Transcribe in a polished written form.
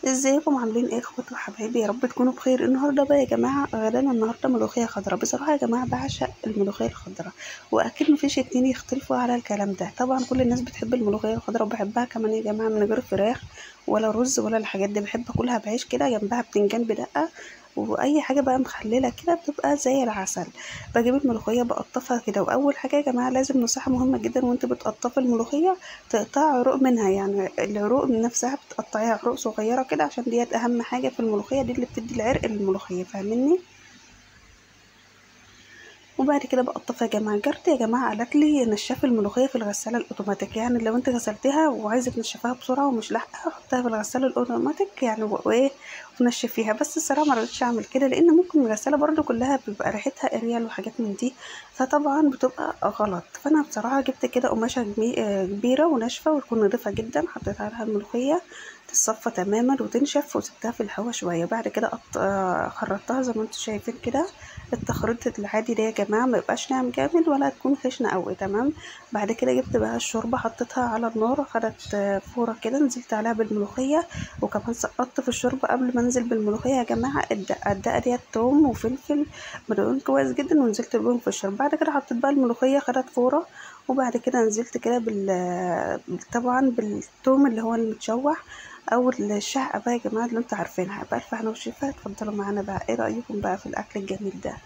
ازيكم عاملين ايه اخواتي وحبايبي؟ يا رب تكونوا بخير. النهارده بقى يا جماعه غدانا النهارده ملوخيه خضراء. بصراحه يا جماعه بعشق الملوخيه الخضراء، واكيد مفيش اتنين يختلفوا على الكلام ده. طبعا كل الناس بتحب الملوخيه الخضراء، وبحبها كمان يا جماعه من غير فراخ ولا رز ولا الحاجات دي. بحب اكلها بعيش كده، جنبها بتنجان بدقه واي حاجه بقى مخلله كده بتبقى زي العسل. بجيب الملوخيه بقطفها كده، واول حاجه يا جماعه لازم نصيحه مهمه جدا وانت بتقطفي الملوخيه: تقطع عروق منها، يعني العروق من نفسها بتقطعيها عروق صغيرة كده، عشان ديت أهم حاجة في الملوخية، دي اللي بتدي العرق للملوخية، فاهميني؟ وبعد كده بقطفها يا جماعة. جارتي يا جماعة قالت لي نشفي الملوخية في الغسالة الأوتوماتيك، يعني لو انت غسلتها وعايزة تنشفها بسرعة ومش لاحقة حطها في الغسالة الأوتوماتيك يعني وايه ونشفيها. بس الصراحة ما رضيتش أعمل كده، لأن ممكن الغسالة برضو كلها بيبقى ريحتها اريال وحاجات من دي، فطبعا بتبقى غلط. فأنا بصراحة جبت كده قماشة كبيرة وناشفة وتكون نضيفة جدا، حطيت عليها الملوخية تتصفى تماما وتنشف، وسبتها في الهوا شوية. بعد كده خرطتها زي ما انتم شايفين كده التخريط العادي ده يا جماعه، ما يبقاش ناعم جامد ولا تكون خشنه قوي، تمام. بعد كده جبت بقى الشوربه حطيتها على النار، خدت فوره كده، نزلت عليها بالملوخيه، وكمان سقطت في الشوربه قبل ما انزل بالملوخيه يا جماعه الدقه ديت توم وفلفل مدقون كويس جدا، ونزلت بيهم في الشوربه. بعد كده حطيت بقى الملوخيه، خدت فوره. وبعد كده نزلت كده طبعا بالثوم اللي هو المتشوح او الشهقه بقى يا جماعه اللي انتوا عارفينها. بقى الف هنا وشفا. اتفضلوا معانا بقى، ايه رايكم بقى في الاكل الجميل ده؟